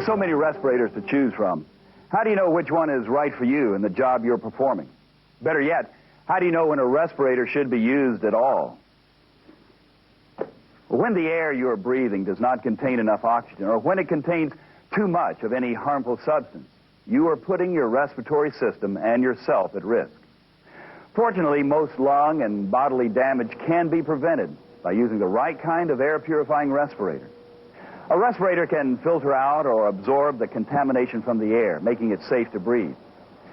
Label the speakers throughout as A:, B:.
A: With so many respirators to choose from, how do you know which one is right for you and the job you're performing? Better yet, how do you know when a respirator should be used at all? When the air you're breathing does not contain enough oxygen, or when it contains too much of any harmful substance, you are putting your respiratory system and yourself at risk. Fortunately, most lung and bodily damage can be prevented by using the right kind of air-purifying respirator. A respirator can filter out or absorb the contamination from the air, making it safe to breathe.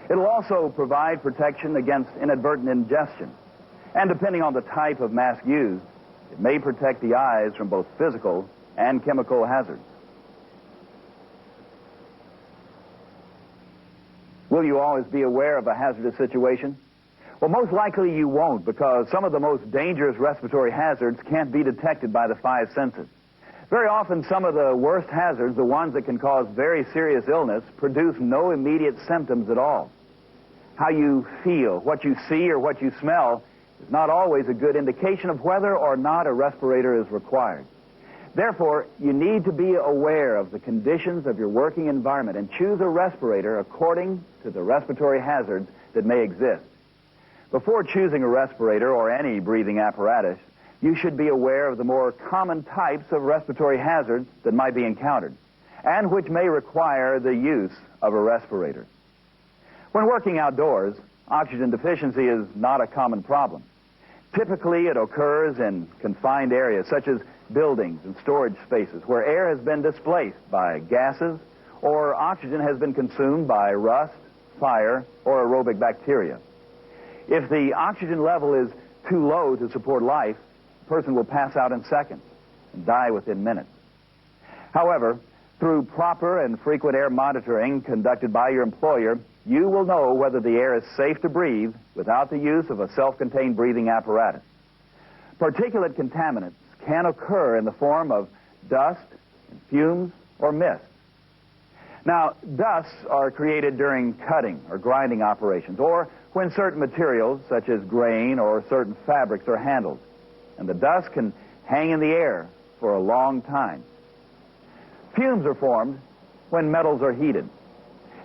A: It'll also provide protection against inadvertent ingestion. And depending on the type of mask used, it may protect the eyes from both physical and chemical hazards. Will you always be aware of a hazardous situation? Well, most likely you won't, because some of the most dangerous respiratory hazards can't be detected by the five senses. Very often, some of the worst hazards, the ones that can cause very serious illness, produce no immediate symptoms at all. How you feel, what you see, or what you smell is not always a good indication of whether or not a respirator is required. Therefore, you need to be aware of the conditions of your working environment and choose a respirator according to the respiratory hazards that may exist. Before choosing a respirator or any breathing apparatus, you should be aware of the more common types of respiratory hazards that might be encountered and which may require the use of a respirator. When working outdoors, oxygen deficiency is not a common problem. Typically, it occurs in confined areas such as buildings and storage spaces where air has been displaced by gases or oxygen has been consumed by rust, fire, or aerobic bacteria. If the oxygen level is too low to support life, the person will pass out in seconds and die within minutes. However, through proper and frequent air monitoring conducted by your employer, you will know whether the air is safe to breathe without the use of a self-contained breathing apparatus. Particulate contaminants can occur in the form of dust, fumes, or mist. Now, dusts are created during cutting or grinding operations, or when certain materials, such as grain or certain fabrics, are handled, and the dust can hang in the air for a long time. Fumes are formed when metals are heated.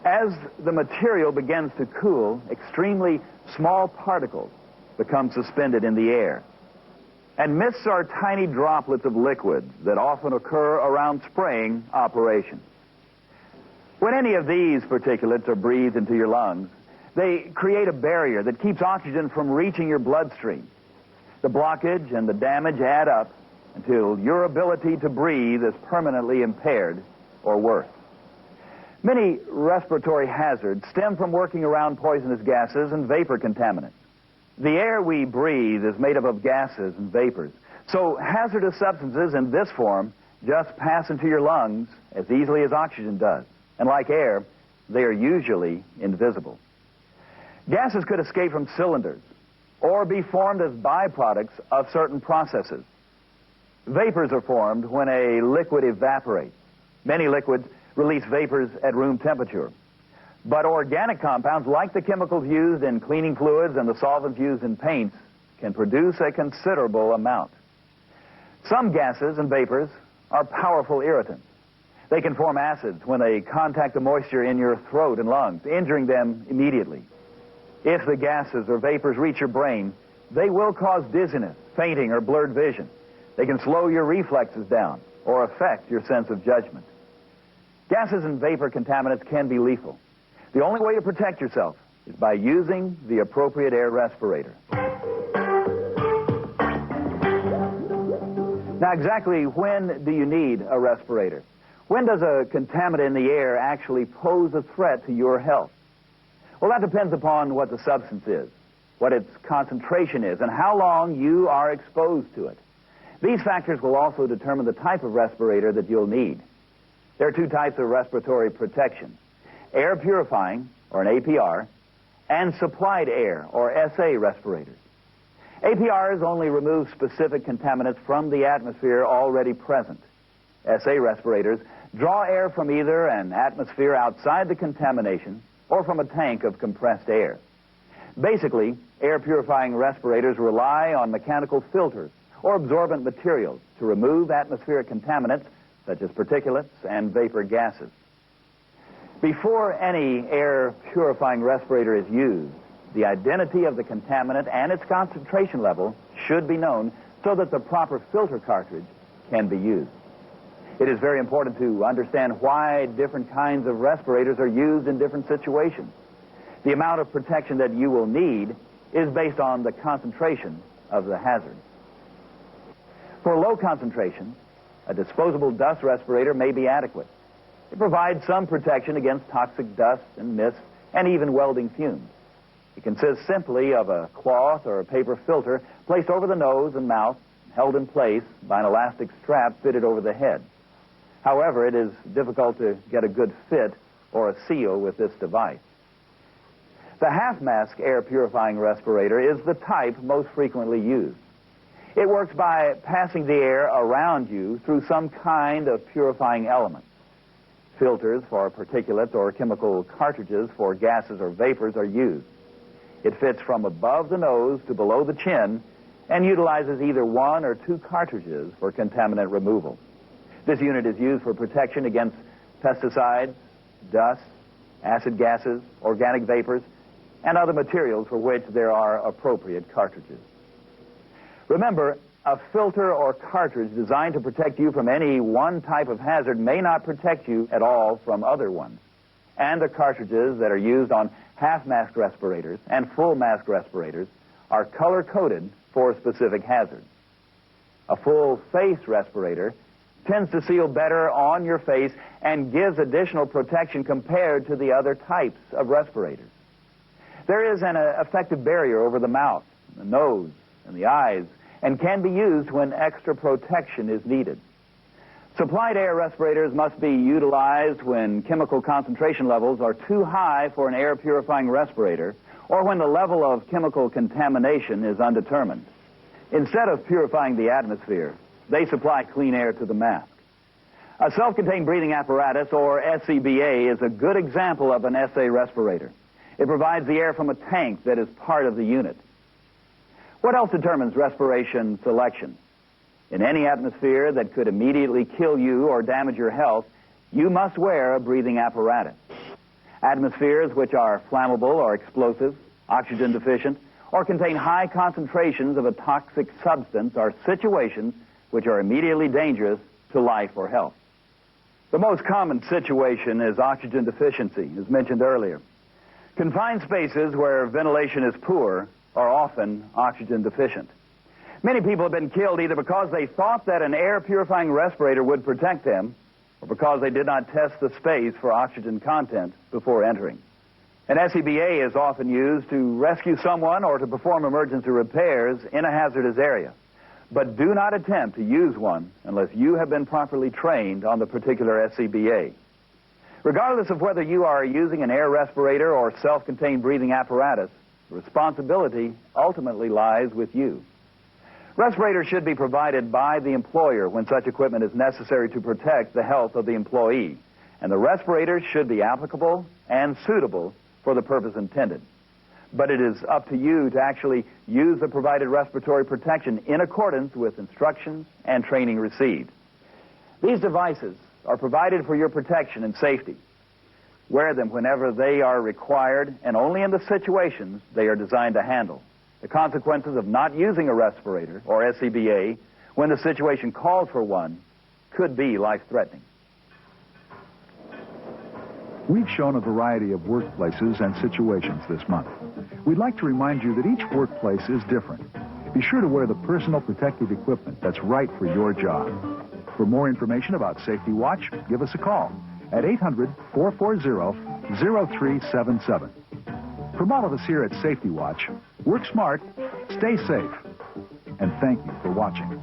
A: As the material begins to cool, extremely small particles become suspended in the air. And mists are tiny droplets of liquids that often occur around spraying operations. When any of these particulates are breathed into your lungs, they create a barrier that keeps oxygen from reaching your bloodstream. The blockage and the damage add up until your ability to breathe is permanently impaired or worse. Many respiratory hazards stem from working around poisonous gases and vapor contaminants. The air we breathe is made up of gases and vapors, so hazardous substances in this form just pass into your lungs as easily as oxygen does. And like air, they are usually invisible. Gases could escape from cylinders or be formed as byproducts of certain processes. Vapors are formed when a liquid evaporates. Many liquids release vapors at room temperature. But organic compounds, like the chemicals used in cleaning fluids and the solvents used in paints, can produce a considerable amount. Some gases and vapors are powerful irritants. They can form acids when they contact the moisture in your throat and lungs, injuring them immediately. If the gases or vapors reach your brain, they will cause dizziness, fainting, or blurred vision. They can slow your reflexes down or affect your sense of judgment. Gases and vapor contaminants can be lethal. The only way to protect yourself is by using the appropriate air respirator. Now, exactly when do you need a respirator? When does a contaminant in the air actually pose a threat to your health? Well, that depends upon what the substance is, what its concentration is, and how long you are exposed to it. These factors will also determine the type of respirator that you'll need. There are two types of respiratory protection: air purifying, or an APR, and supplied air, or SA respirators. APRs only remove specific contaminants from the atmosphere already present. SA respirators draw air from either an atmosphere outside the contamination or from a tank of compressed air. Basically, air purifying respirators rely on mechanical filters or absorbent materials to remove atmospheric contaminants such as particulates and vapor gases. Before any air purifying respirator is used, the identity of the contaminant and its concentration level should be known so that the proper filter cartridge can be used. It is very important to understand why different kinds of respirators are used in different situations. The amount of protection that you will need is based on the concentration of the hazard. For low concentration, a disposable dust respirator may be adequate. It provides some protection against toxic dust and mist and even welding fumes. It consists simply of a cloth or a paper filter placed over the nose and mouth, held in place by an elastic strap fitted over the head. However, it is difficult to get a good fit or a seal with this device. The half-mask air purifying respirator is the type most frequently used. It works by passing the air around you through some kind of purifying element. Filters for particulates or chemical cartridges for gases or vapors are used. It fits from above the nose to below the chin and utilizes either one or two cartridges for contaminant removal. This unit is used for protection against pesticides, dust, acid gases, organic vapors, and other materials for which there are appropriate cartridges. Remember, a filter or cartridge designed to protect you from any one type of hazard may not protect you at all from other ones. And the cartridges that are used on half-mask respirators and full-mask respirators are color-coded for specific hazards. A full-face respirator tends to seal better on your face and gives additional protection compared to the other types of respirators. There is an effective barrier over the mouth, the nose, and the eyes, and can be used when extra protection is needed. Supplied air respirators must be utilized when chemical concentration levels are too high for an air purifying respirator or when the level of chemical contamination is undetermined. Instead of purifying the atmosphere, they supply clean air to the mask. A self-contained breathing apparatus, or SCBA, is a good example of an SA respirator. It provides the air from a tank that is part of the unit. What else determines respiration selection? In any atmosphere that could immediately kill you or damage your health, you must wear a breathing apparatus. Atmospheres which are flammable or explosive, oxygen deficient, or contain high concentrations of a toxic substance are situations which are immediately dangerous to life or health. The most common situation is oxygen deficiency, as mentioned earlier. Confined spaces where ventilation is poor are often oxygen deficient. Many people have been killed either because they thought that an air purifying respirator would protect them or because they did not test the space for oxygen content before entering. An SCBA is often used to rescue someone or to perform emergency repairs in a hazardous area. But do not attempt to use one unless you have been properly trained on the particular SCBA. Regardless of whether you are using an air respirator or self-contained breathing apparatus, the responsibility ultimately lies with you. Respirators should be provided by the employer when such equipment is necessary to protect the health of the employee, and the respirators should be applicable and suitable for the purpose intended. But it is up to you to actually use the provided respiratory protection in accordance with instructions and training received. These devices are provided for your protection and safety. Wear them whenever they are required and only in the situations they are designed to handle. The consequences of not using a respirator or SCBA when the situation calls for one could be life-threatening.
B: We've shown a variety of workplaces and situations this month. We'd like to remind you that each workplace is different. Be sure to wear the personal protective equipment that's right for your job. For more information about Safety Watch, give us a call at 800-440-0377. From all of us here at Safety Watch, work smart, stay safe, and thank you for watching.